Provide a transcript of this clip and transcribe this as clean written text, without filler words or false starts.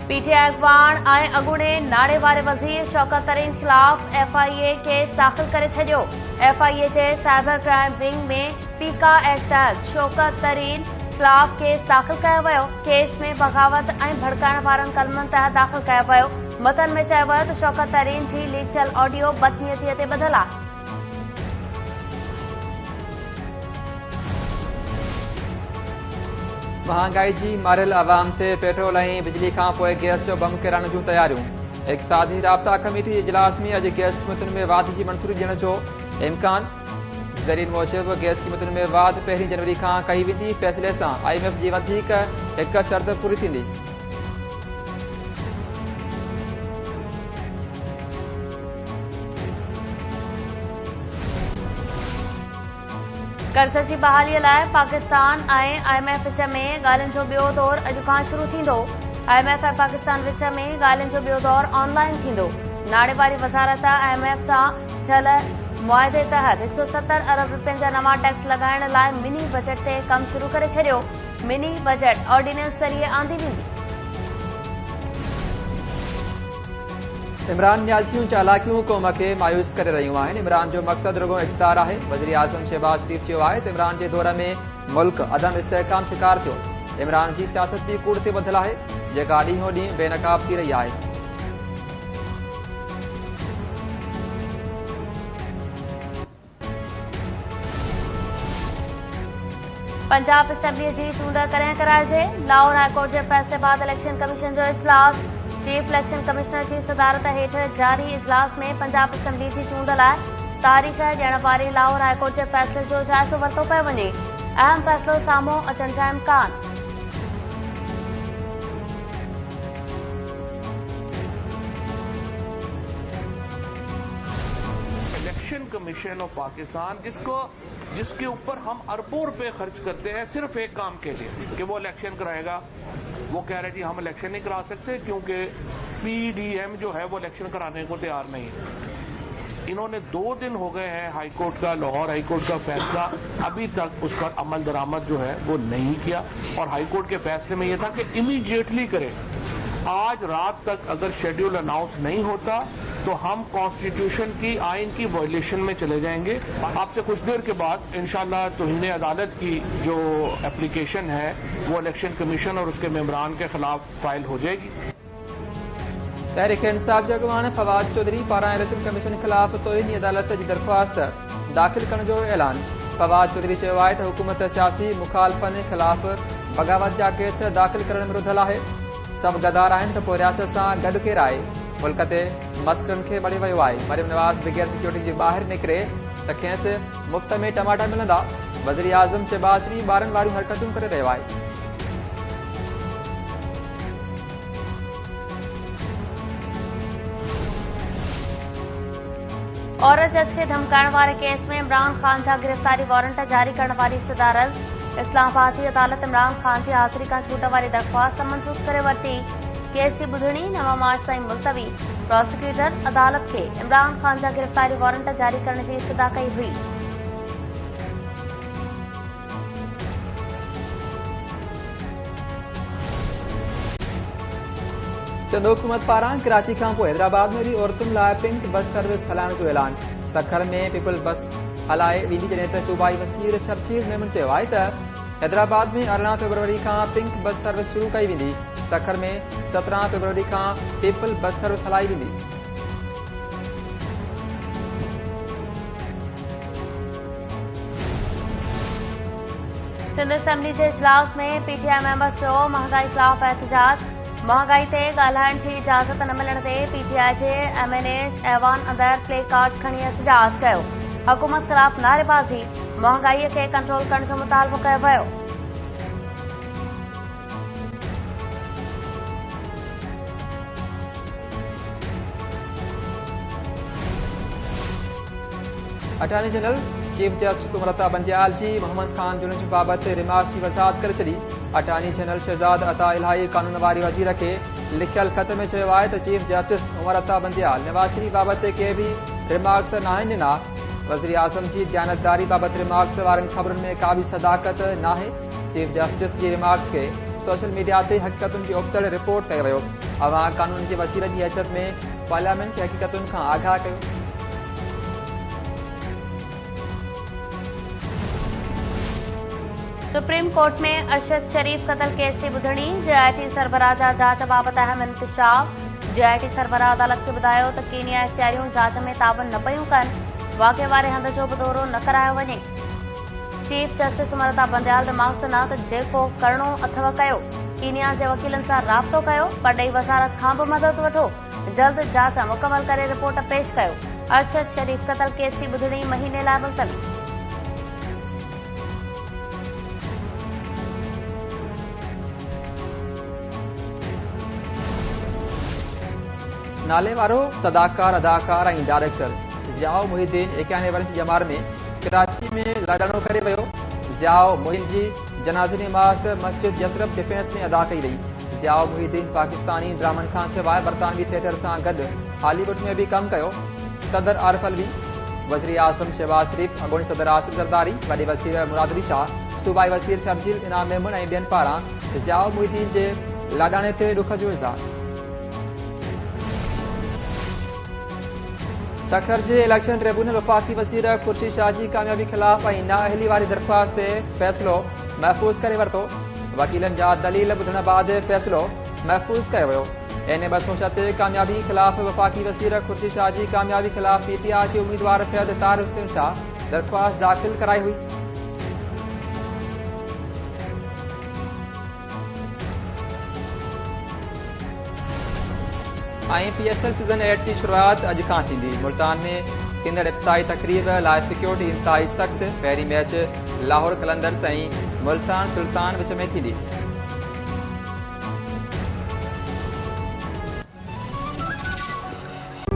PTI अॻवान ऐं अॻूणे नाड़े वारे वज़ीर शौकत तरीन ख़िलाफ़ FIA केस दाख़िल करे छॾियो। FIA जे साइबर क्राइम विंग में पीका एक्ट तहत शौकत तरीन ख़िलाफ़ केस दाख़िल कयो वियो। केस में बग़ावत ऐं भड़काइण वारनि कलमनि तहत दाख़िल कयो वियो। मतन में चयो वियो त शौकत तरीन जी लीक थियल ऑडियो बदनीयतीअ ते ॿधल आहे। महांगाई जी मारियल आवाम ते पेट्रोल ऐं बिजली खां पोइ गैस जो बम किरण जूं तयारियूं। इक़्तिसादी राब्ता कमेटी जे इजलास में अॼु गैस क़ीमतुनि में वाध जी मंज़ूरी ॾियण जो इम्कान। ज़रीन मूजिबि गैस क़ीमतुनि में वाध 1 जनवरी खां कई वेंदी। फ़ैसिले सां IMF जी वधीक हिक शर्त पूरी थींदी। कर्ज़ जी बहालीअ लाइ पाकिस्तान ऐं IMF विच में ॻाल्हियुनि जो ॿियो दौर अॼु खां शुरू थींदो। IMF ऐं पाकिस्तान विच में ॻाल्हियुनि जो ॿियो दौर ऑनलाइन थींदो। नाड़े वारी वज़ारत IMF सां थियल मुआदे तहत 170 अरब रुपयनि जा नवां टैक्स लॻाइण लाइ मिनी बजट ते कमु शुरू करे छॾियो। मिनी बजट ऑर्डिनेंस ज़रिए आंदी वेंदी। इमरान न्याज़ियूं चालाकियूं क़ौम खे मायूस करे रहियूं आहिनि। इमरान जो मक़सद रुगो इक़्तिदार आहे। वज़ीर आज़म शहबाज शरीफ़ चयो आहे त इमरान जे दौर में मुल्क अदम इस्तेहकाम शिकार थियो। इमरान जी सियासत बि कूड़ ते ॿधल आहे, जेका ॾींहों ॾींहुं बेनकाब थी रही आहे। पंजाब असेंबली जी चूंड कॾहिं कराइजे? लाहौर हाईकोर्ट जे फ़ैसिले बाद इलेक्शन कमीशन जो इजलास। चीफ इलेक्शन कमिश्नर जी सदारत हेठ जारी इजलास में पंजाब असेंबली जी चूंड लाइ तारीख़ ॾियण वारी लाहौर हाईकोर्ट जे फ़ैसिले जो जाइज़ो वरितो पियो वञे। अहम फ़ैसिलो साम्हूं अचण जा इम्कान। इलेक्शन कमीशन ऑफ पाकिस्तान जिसके ऊपर हम अरबों रुपए खर्च करते हैं सिर्फ एक काम के लिए कि वो इलेक्शन कराएगा, वो कह रहे जी हम इलेक्शन नहीं करा सकते क्योंकि PDM जो है वो इलेक्शन कराने को तैयार नहीं है। इन्होंने 2 दिन हो गए हैं हाईकोर्ट का, लाहौर हाईकोर्ट का फैसला अभी तक उस पर अमल दरामद जो है वो नहीं किया। और हाईकोर्ट के फैसले में यह था कि इमीडिएटली करें। आज रात तक अगर शेड्यूल अनाउंस नहीं होता तो हम कॉन्स्टिट्यूशन की आइन की वायलेशन में चले जाएंगे। आपसे कुछ देर के बाद इंशाल्लाह तौहीन अदालत की जो एप्लीकेशन है वो इलेक्शन कमीशन और उसके मेंबरान के खिलाफ फाइल हो जाएगी। तहरीक इंसाफ जे अॻवान फवाद चौधरी पारां इलेक्शन कमीशन ख़िलाफ़ तौहीनी अदालत जी दरख़्वास्त दाख़िल करण जो ऐलान। फवाद चौधरी चयो आहे त हुकूमत सियासी मुखालफ़नि ख़िलाफ़ बग़ावत जा केस दाख़िल करण में रुधल आहे। सभु गदार आहिनि त पोइ रियासत सां गॾु केरु आहे। मुल्क ते मस्करनि खे मरी वियो आहे। मरियम नवाज़ बग़ैर सिक्योरिटी जे ॿाहिरि निकिरे त खेसि मुफ़्त में टमाटा मिलंदा। वज़ीर आज़म शहबाज शरीफ़ ॿारनि वारियूं हरकतूं करे रहियो आहे। औरत जज खे धमकाइण वारे केस में इमरान खान जा गिरफ़्तारी वारंट जारी करण वारी सदारत। इस्लामाबाद जी अदालत इमरान खान जी हाज़िरी खां छूट वारी दरख़्वास्त मंज़ूर करे वरिती। केस जी ॿुधणी 9 मार्च ताईं मुलतवी। प्रोसिक्यूटर अदालत खे इमरान खान जा गिरफ़्तारी वारंट जारी करण जी इस्तदा कई हुई। सिंध हुकूमत पारां कराची खां पोइ हैदराबाद में भी औरतुनि लाइ पिंक बस सर्विस हलाइण जो ऐलान। सखर में पीपल बस हलाए वेंदी, जॾहिं त सूबाई वज़ीर शमशीर मेमन चयो आहे त हैदराबाद में 18 फरवरी खां पिंक बस सर्विस शुरू कई वेंदी। सखर में 17 फरवरी खां पीपल बस सर्विस हलाई वेंदी। सिंध असेंबली जे इजलास में PTI मेंबर्स जो महांगाई ख़िलाफ़ एहतजाज। महांगाई ते ॻाल्हाइण जी इजाज़त न मिलण ते PTI जे MNAs ऐवान अंदरि प्ले कार्ड्स खणी एहतजाज कयो। हुकूमत ख़िलाफ़ नारेबाज़ी। महांगाईअ खे कंट्रोल करण जो मुतालबो कयो वियो। Attorney general chief justice उमरता Bandial जी मोहम्मद खान जुलूस बाबति रिमार्क्स की वज़ाहत करे छॾी। अटॉर्नी जनरल शहजाद अता इलाही कानून वारी वज़ीर खे लिखियल ख़त में चयो आहे त चीफ जस्टिस उमरता बंदियाल नवाज़ शरीफ़ बाबति के भी रिमार्क्स नाहिनि ॾिना। वज़ीर आज़म जी दयानतदारी बाबति रिमार्क्स वारनि ख़बरुनि में का भी सदाकत नाहे। चीफ जस्टिस जी रिमार्क्स के सोशल मीडिया ते हकीकतुनि जी उबतड़ रिपोर्ट कयो वियो। अवां कानून जे वसीर जी हैसियत में पार्लियामेंट खे हकीकतुनि खां आगाह कयो। सुप्रीम कोर्ट में अरशद शरीफ कतल केस जी ॿुधणी। JIT सरबराह जा जांच बाबति अहम इंकशाफ। JIT सरबराह अदालत खे ॿुधायो त कीनिया इख़्तियारियूं जांच में ताबन न पयूं कनि। वाक़े वारे हंध जो बि दौरो न करायो वञे। चीफ जस्टिस उमरता बंदयाल दिमाग़ सां त जेको करणो अथव कयो। कीनिया जे वकीलनि सां राब्तो कयो, पर ॾेई वज़ारत खां बि मदद वठो। जल्द जांच मुकमल करे रिपोर्ट पेश कयो। अरशद शरीफ कतल केस जी ॿुधणी महीने लाइ मुलतवी। नाले वारो सदाकार अदाकार ऐं डायरेक्टर ज़ियाउ मुहिद्दीन 91 वर्ष जी उमिरि में कराची में लाॾाणो करे वियो। ज़ियाउ मुहिद्दीन जी जनाज़े नमाज़ मस्जिद यसरफ डिफेंस में अदा कई वई। ज़ियाउ मुहिद्दीन पाकिस्तानी ड्रामनि खां सवाइ बरतानवी थिएटर सां गॾु हॉलीवुड में भी कमु कयो। सदर आरिफ अलवी, वज़ीर आज़म शहबाज शरीफ, अॻूणी सदर आसिफ ज़रदारी, वॾे वज़ीर मुराद अली शाह, सूबाई वज़ीर शर्जील इनाम मेमन ऐं ॿियनि पारां ज़ियाउ मुहिद्दीन जे लाॾाणे ते ॾुख जो इज़हार। सखर जे इलेक्शन ट्रिब्यूनल वफ़ाक़ी वज़ीर खुर्शीद शाह जी कामयाबी ख़िलाफ़ ऐं नाअहली वारी दरख़्वास्त ते फ़ैसिलो महफ़ूज़ करे वरितो। वकीलनि जा दलील ॿुधण बैदि फ़ैसिलो महफ़ूज़ कयो वियो। N206 ते कामयाबी ख़िलाफ़ वफ़ाक़ी वज़ीर खुर्शीद शाह जी कामयाबी ख़िलाफ़ PTI जे उम्मीदवार सैयद तारिक़ हुसैन शाह दरख़्वास्त दाख़िल कराई हुई। PSL सीज़न 8 जी शुरुआत अॼु खां थींदी। मुल्तान में थींदड़ इब्तिदाई तक़रीब लाइ सिक्योरिटी इंतहाई सख़्त। पहिरीं मैच लाहौर कलंदर्स ऐं मुल्तान सुल्तान विच में थींदी।